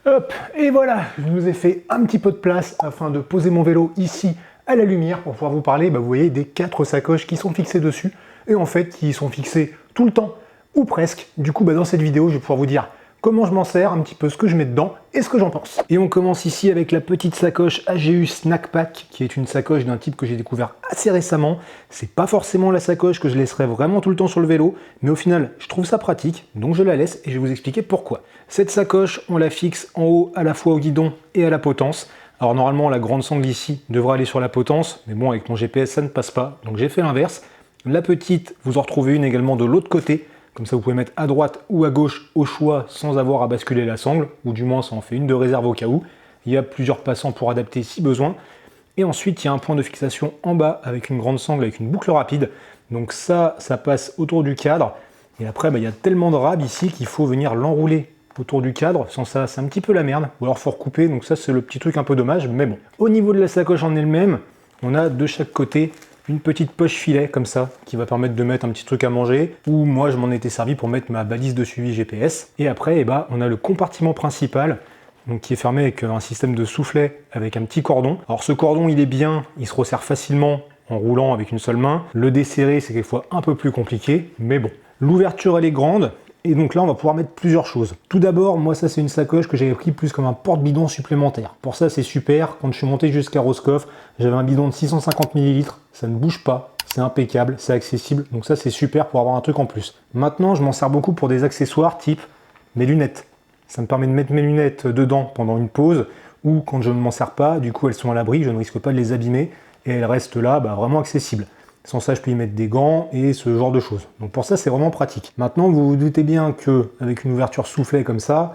Hop, et voilà, je vous ai fait un petit peu de place afin de poser mon vélo ici à la lumière pour pouvoir vous parler, vous voyez, des 4 sacoches qui sont fixées dessus, et en fait qui sont fixées tout le temps, ou presque. Du coup, dans cette vidéo, je vais pouvoir vous dire comment je m'en sers, un petit peu ce que je mets dedans et ce que j'en pense. Et on commence ici avec la petite sacoche AGU Snack Pack, qui est une sacoche d'un type que j'ai découvert assez récemment. C'est pas forcément la sacoche que je laisserai vraiment tout le temps sur le vélo, mais au final, je trouve ça pratique, donc je la laisse et je vais vous expliquer pourquoi. Cette sacoche, on la fixe en haut à la fois au guidon et à la potence. Alors normalement, la grande sangle ici devrait aller sur la potence, mais bon, avec mon GPS, ça ne passe pas, donc j'ai fait l'inverse. La petite, vous en retrouvez une également de l'autre côté. Comme ça, vous pouvez mettre à droite ou à gauche au choix sans avoir à basculer la sangle, ou du moins ça en fait une de réserve au cas où. Il y a plusieurs passants pour adapter si besoin. Et ensuite, il y a un point de fixation en bas avec une grande sangle avec une boucle rapide. Donc ça passe autour du cadre. Et après, il y a tellement de rab ici qu'il faut venir l'enrouler autour du cadre. Sans ça, c'est un petit peu la merde. Ou alors, faut recouper. Donc ça, c'est le petit truc un peu dommage. Mais bon. Au niveau de la sacoche en elle-même, on a de chaque côté une petite poche filet comme ça qui va permettre de mettre un petit truc à manger, ou moi je m'en étais servi pour mettre ma balise de suivi GPS. Et après on a le compartiment principal donc, qui est fermé avec un système de soufflet avec un petit cordon. Alors ce cordon il est bien, il se resserre facilement en roulant avec une seule main. Le desserrer c'est quelquefois un peu plus compliqué, mais bon. L'ouverture elle est grande. Et donc là, on va pouvoir mettre plusieurs choses. Tout d'abord, moi ça c'est une sacoche que j'avais pris plus comme un porte-bidon supplémentaire. Pour ça c'est super, quand je suis monté jusqu'à Roscoff, j'avais un bidon de 650 ml, ça ne bouge pas, c'est impeccable, c'est accessible, donc ça c'est super pour avoir un truc en plus. Maintenant, je m'en sers beaucoup pour des accessoires type mes lunettes. Ça me permet de mettre mes lunettes dedans pendant une pause, ou quand je ne m'en sers pas, du coup elles sont à l'abri, je ne risque pas de les abîmer, et elles restent là vraiment accessibles. Sans ça, je peux y mettre des gants et ce genre de choses. Donc pour ça, c'est vraiment pratique. Maintenant, vous vous doutez bien qu'avec une ouverture soufflet comme ça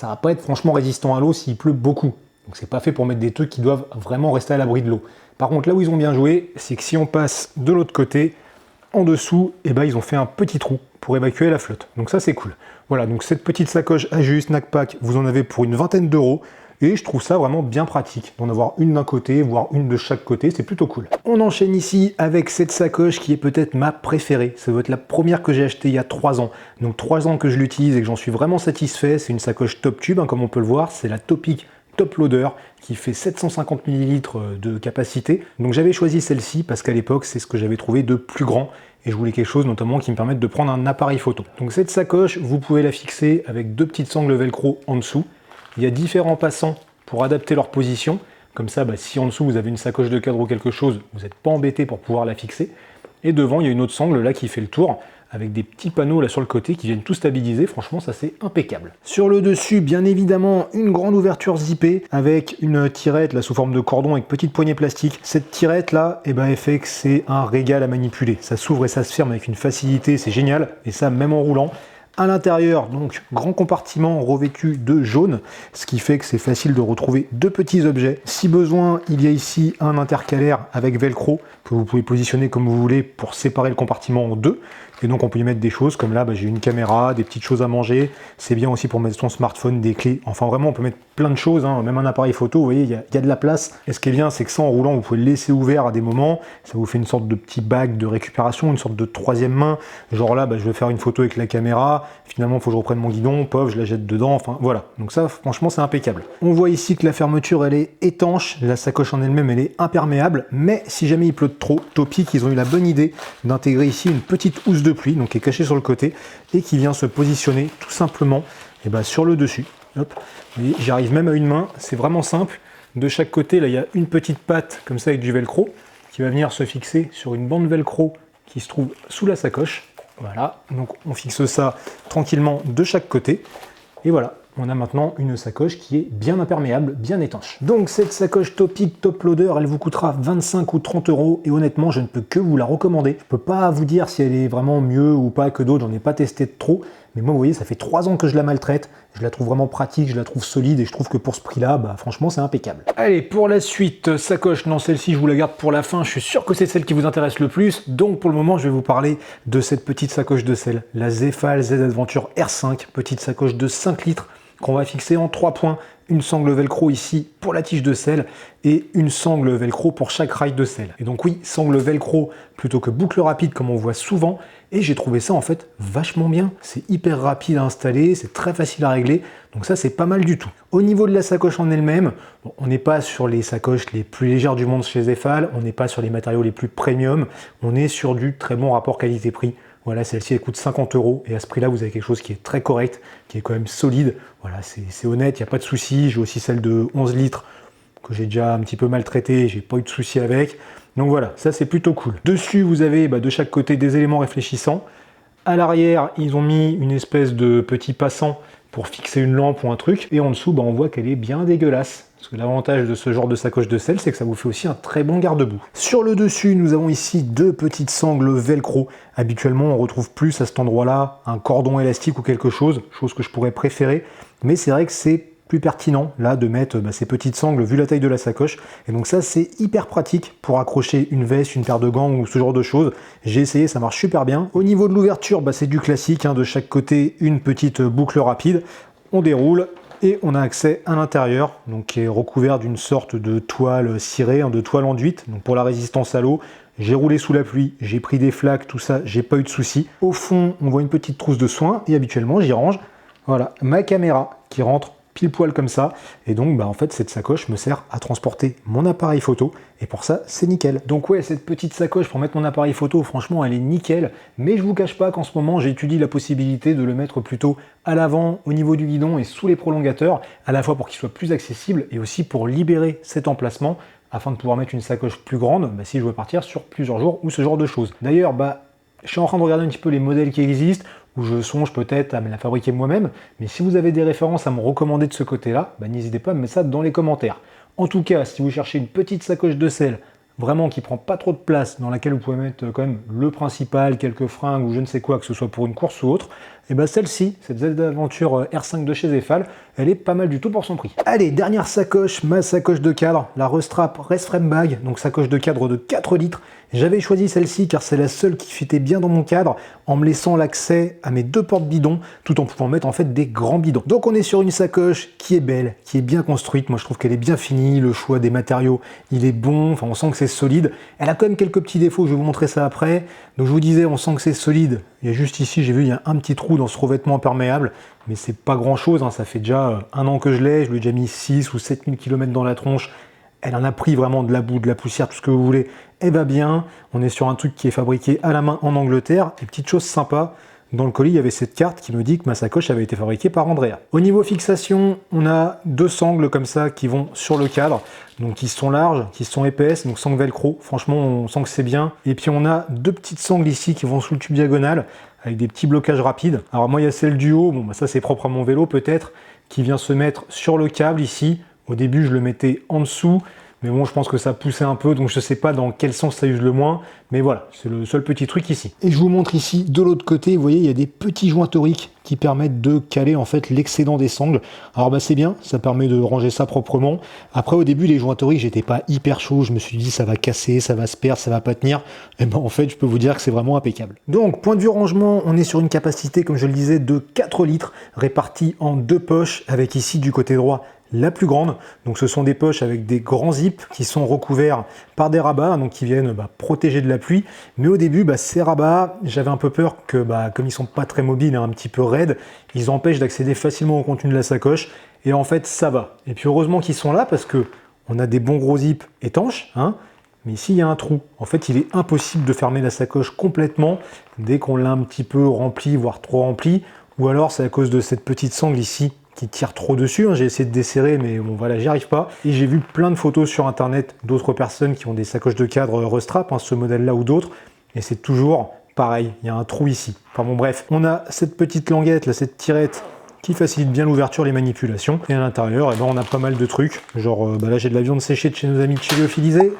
va pas être franchement résistant à l'eau s'il pleut beaucoup. Donc c'est pas fait pour mettre des trucs qui doivent vraiment rester à l'abri de l'eau. Par contre, là où ils ont bien joué, c'est que si on passe de l'autre côté, en dessous, ils ont fait un petit trou pour évacuer la flotte. Donc ça, c'est cool. Voilà, donc cette petite sacoche AGU Snack Pack, vous en avez pour une vingtaine d'euros. Et je trouve ça vraiment bien pratique, d'en avoir une d'un côté, voire une de chaque côté, c'est plutôt cool. On enchaîne ici avec cette sacoche qui est peut-être ma préférée. Ça doit être la première que j'ai achetée il y a 3 ans. Donc 3 ans que je l'utilise et que j'en suis vraiment satisfait. C'est une sacoche top tube, comme on peut le voir. C'est la Topic Top Loader qui fait 750 ml de capacité. Donc j'avais choisi celle-ci parce qu'à l'époque, c'est ce que j'avais trouvé de plus grand. Et je voulais quelque chose notamment qui me permette de prendre un appareil photo. Donc cette sacoche, vous pouvez la fixer avec 2 petites sangles velcro en dessous. Il y a différents passants pour adapter leur position. Comme ça, si en dessous vous avez une sacoche de cadre ou quelque chose, vous n'êtes pas embêté pour pouvoir la fixer. Et devant, il y a une autre sangle là qui fait le tour, avec des petits panneaux là sur le côté qui viennent tout stabiliser. Franchement, ça c'est impeccable. Sur le dessus, bien évidemment, une grande ouverture zippée avec une tirette là sous forme de cordon avec petite poignée plastique. Cette tirette là, elle fait que c'est un régal à manipuler. Ça s'ouvre et ça se ferme avec une facilité, c'est génial. Et ça, même en roulant. À l'intérieur, donc, grand compartiment revêtu de jaune, ce qui fait que c'est facile de retrouver 2 petits objets. Si besoin, il y a ici un intercalaire avec velcro que vous pouvez positionner comme vous voulez pour séparer le compartiment en 2. Et donc on peut y mettre des choses comme là, j'ai une caméra, des petites choses à manger. C'est bien aussi pour mettre son smartphone, des clés. Enfin vraiment, on peut mettre plein de choses, même un appareil photo, vous voyez, il y a de la place. Et ce qui est bien, c'est que ça en roulant, vous pouvez le laisser ouvert à des moments. Ça vous fait une sorte de petit bag de récupération, une sorte de 3e main. Genre là, je vais faire une photo avec la caméra. Finalement, il faut que je reprenne mon guidon, je la jette dedans. Enfin voilà. Donc ça, franchement, c'est impeccable. On voit ici que la fermeture, elle est étanche. La sacoche en elle-même, elle est imperméable. Mais si jamais il pleut trop, Topic, ils ont eu la bonne idée d'intégrer ici une petite housse de pluie, donc qui est cachée sur le côté et qui vient se positionner tout simplement sur le dessus. Hop. J'arrive même à une main, c'est vraiment simple. De chaque côté, là, il y a une petite patte comme ça avec du velcro qui va venir se fixer sur une bande velcro qui se trouve sous la sacoche. Voilà, donc on fixe ça tranquillement de chaque côté. Et voilà, on a maintenant une sacoche qui est bien imperméable, bien étanche. Donc cette sacoche Topic Top Loader, elle vous coûtera 25 ou 30 euros et honnêtement, je ne peux que vous la recommander. Je peux pas vous dire si elle est vraiment mieux ou pas que d'autres, j'en ai pas testé de trop. Mais moi, vous voyez, ça fait 3 ans que je la maltraite. Je la trouve vraiment pratique, je la trouve solide et je trouve que pour ce prix-là, franchement, c'est impeccable. Allez, pour la suite, sacoche, non, celle-ci, je vous la garde pour la fin. Je suis sûr que c'est celle qui vous intéresse le plus. Donc, pour le moment, je vais vous parler de cette petite sacoche de selle, la Zefal Z Adventure R5, petite sacoche de 5 litres qu'on va fixer en 3 points une sangle velcro ici pour la tige de selle et une sangle velcro pour chaque rail de selle. Et donc oui, sangle velcro plutôt que boucle rapide comme on voit souvent, et j'ai trouvé ça en fait vachement bien. C'est hyper rapide à installer, c'est très facile à régler, donc ça c'est pas mal du tout. Au niveau de la sacoche en elle-même, bon, on n'est pas sur les sacoches les plus légères du monde chez Zefal, on n'est pas sur les matériaux les plus premium, on est sur du très bon rapport qualité-prix. Voilà, celle-ci elle coûte 50 € et à ce prix-là vous avez quelque chose qui est très correct, qui est quand même solide. Voilà, c'est honnête, il n'y a pas de souci. J'ai aussi celle de 11 litres que j'ai déjà un petit peu maltraité, j'ai pas eu de souci avec. Donc voilà, ça c'est plutôt cool. Dessus vous avez de chaque côté des éléments réfléchissants. À l'arrière, ils ont mis une espèce de petit passant pour fixer une lampe ou un truc. Et en dessous, on voit qu'elle est bien dégueulasse. Parce que l'avantage de ce genre de sacoche de selle, c'est que ça vous fait aussi un très bon garde-boue. Sur le dessus, nous avons ici deux petites sangles velcro. Habituellement, on retrouve plus à cet endroit-là un cordon élastique ou quelque chose que je pourrais préférer. Mais c'est vrai que c'est plus pertinent là de mettre ces petites sangles vu la taille de la sacoche. Et donc ça, c'est hyper pratique pour accrocher une veste, une paire de gants ou ce genre de choses. J'ai essayé, ça marche super bien. Au niveau de l'ouverture, c'est du classique, de chaque côté une petite boucle rapide. On déroule et on a accès à l'intérieur, donc qui est recouvert d'une sorte de toile cirée, de toile enduite, donc pour la résistance à l'eau. J'ai roulé sous la pluie, j'ai pris des flaques, tout ça, j'ai pas eu de soucis. Au fond, on voit une petite trousse de soins et habituellement, j'y range ma caméra qui rentre pile poil comme ça, et donc en fait cette sacoche me sert à transporter mon appareil photo, et pour ça c'est nickel. Donc ouais, cette petite sacoche pour mettre mon appareil photo, franchement elle est nickel, mais je vous cache pas qu'en ce moment j'étudie la possibilité de le mettre plutôt à l'avant, au niveau du guidon et sous les prolongateurs, à la fois pour qu'il soit plus accessible et aussi pour libérer cet emplacement afin de pouvoir mettre une sacoche plus grande si je veux partir sur plusieurs jours ou ce genre de choses. D'ailleurs, je suis en train de regarder un petit peu les modèles qui existent, où je songe peut-être à me la fabriquer moi-même, mais si vous avez des références à me recommander de ce côté-là, n'hésitez pas à me mettre ça dans les commentaires. En tout cas, si vous cherchez une petite sacoche de selle, vraiment qui prend pas trop de place, dans laquelle vous pouvez mettre quand même le principal, quelques fringues ou je ne sais quoi, que ce soit pour une course ou autre, et celle-ci, cette Z-Aventure R5 de chez Zefal, elle est pas mal du tout pour son prix. Allez, dernière sacoche, ma sacoche de cadre, la Restrap Rest Frame Bag, donc sacoche de cadre de 4 litres. J'avais choisi celle-ci car c'est la seule qui fitait bien dans mon cadre, en me laissant l'accès à mes deux portes bidons, tout en pouvant mettre en fait des grands bidons. Donc on est sur une sacoche qui est belle, qui est bien construite, moi je trouve qu'elle est bien finie, le choix des matériaux, il est bon, on sent que c'est solide. Elle a quand même quelques petits défauts, je vais vous montrer ça après. Donc je vous disais, on sent que c'est solide. Il y a juste ici, j'ai vu, il y a un petit trou dans ce revêtement imperméable, mais c'est pas grand chose, ça fait déjà un an que je l'ai, je lui ai déjà mis 6 ou 7 000 km dans la tronche. Elle en a pris vraiment de la boue, de la poussière, tout ce que vous voulez. Elle va bien. On est sur un truc qui est fabriqué à la main en Angleterre. Et petite chose sympa, dans le colis, il y avait cette carte qui me dit que ma sacoche avait été fabriquée par Andrea. Au niveau fixation, on a deux sangles comme ça qui vont sur le cadre, donc qui sont larges, qui sont épaisses, donc sangle velcro. Franchement, on sent que c'est bien. Et puis on a deux petites sangles ici qui vont sous le tube diagonal avec des petits blocages rapides. Alors moi, il y a celle du haut, ça c'est propre à mon vélo peut-être, qui vient se mettre sur le câble ici. Au début, je le mettais en dessous, mais bon, je pense que ça poussait un peu, donc je ne sais pas dans quel sens ça use le moins, mais voilà, c'est le seul petit truc ici. Et je vous montre ici, de l'autre côté, vous voyez, il y a des petits joints toriques qui permettent de caler en fait l'excédent des sangles. Alors c'est bien, ça permet de ranger ça proprement. Après, au début, les joints toriques, j'étais pas hyper chaud, je me suis dit ça va casser, ça va se perdre, ça va pas tenir. Et en fait, je peux vous dire que c'est vraiment impeccable. Donc, point de vue rangement, on est sur une capacité, comme je le disais, de 4 litres, répartie en deux poches, avec ici du côté droit la plus grande. Donc ce sont des poches avec des grands zips qui sont recouverts par des rabats, donc qui viennent protéger de la pluie. Mais au début, ces rabats, j'avais un peu peur que, comme ils sont pas très mobiles et un petit peu raides, ils empêchent d'accéder facilement au contenu de la sacoche. Et en fait, ça va. Et puis heureusement qu'ils sont là parce que on a des bons gros zips étanches, mais ici il y a un trou. En fait, il est impossible de fermer la sacoche complètement dès qu'on l'a un petit peu rempli, voire trop rempli. Ou alors c'est à cause de cette petite sangle ici qui tire trop dessus. J'ai essayé de desserrer, mais bon voilà, j'y arrive pas. Et j'ai vu plein de photos sur internet d'autres personnes qui ont des sacoches de cadre Restrap, ce modèle-là ou d'autres, et c'est toujours pareil, il y a un trou ici. Enfin bon bref, on a cette petite languette, là, cette tirette qui facilite bien l'ouverture, les manipulations. Et à l'intérieur, on a pas mal de trucs. Genre là j'ai de la viande séchée de chez nos amis de chez Lyophilisé.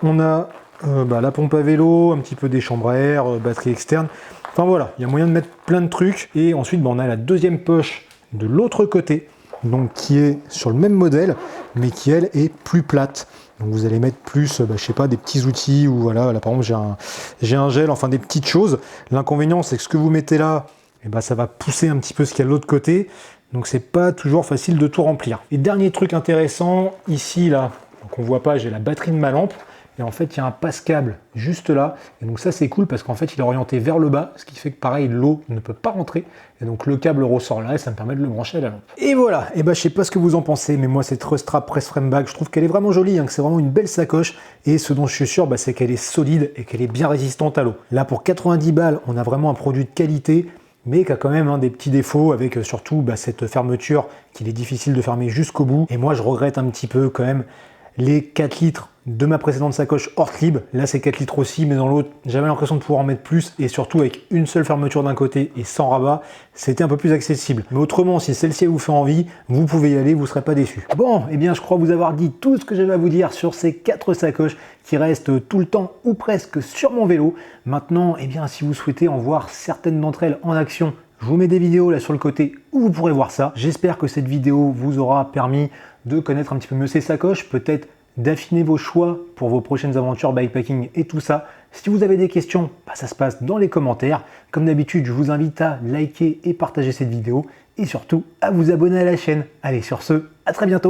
On a la pompe à vélo, un petit peu des chambres à air, batterie externe. Enfin voilà, il y a moyen de mettre plein de trucs. Et ensuite on a la deuxième poche de l'autre côté, donc qui est sur le même modèle, mais qui elle est plus plate. Donc vous allez mettre plus, je sais pas, des petits outils, ou voilà, là par exemple j'ai un gel, enfin des petites choses. L'inconvénient c'est que ce que vous mettez là, ça va pousser un petit peu ce qu'il y a de l'autre côté. donc c'est pas toujours facile de tout remplir. Et dernier truc intéressant, ici là, donc on voit pas, j'ai la batterie de ma lampe, et en fait il y a un passe-câble juste là, et donc ça c'est cool parce qu'en fait il est orienté vers le bas, ce qui fait que pareil l'eau ne peut pas rentrer, et donc le câble ressort là et ça me permet de le brancher à la lampe. Et voilà, et bah je sais pas ce que vous en pensez, mais moi cette Röstra Press Frame Bag, je trouve qu'elle est vraiment jolie, hein, que c'est vraiment une belle sacoche, et ce dont je suis sûr, bah, c'est qu'elle est solide et qu'elle est bien résistante à l'eau. Là pour 90 balles, on a vraiment un produit de qualité, mais qui a quand même des petits défauts avec surtout cette fermeture qu'il est difficile de fermer jusqu'au bout. Et moi je regrette un petit peu quand même les 4 litres de ma précédente sacoche Ortlieb. Là c'est 4 litres aussi, mais dans l'autre j'avais l'impression de pouvoir en mettre plus, et surtout avec une seule fermeture d'un côté et sans rabat, c'était un peu plus accessible. Mais autrement, si celle-ci vous fait envie, vous pouvez y aller, vous ne serez pas déçus. Bon, et bien je crois vous avoir dit tout ce que j'avais à vous dire sur ces 4 sacoches qui restent tout le temps ou presque sur mon vélo. Maintenant, et bien si vous souhaitez en voir certaines d'entre elles en action, je vous mets des vidéos là sur le côté où vous pourrez voir ça. J'espère que cette vidéo vous aura permis de connaître un petit peu mieux ces sacoches, peut-être d'affiner vos choix pour vos prochaines aventures bikepacking et tout ça. Si vous avez des questions, ça se passe dans les commentaires. Comme d'habitude, je vous invite à liker et partager cette vidéo et surtout à vous abonner à la chaîne. Allez, sur ce, à très bientôt.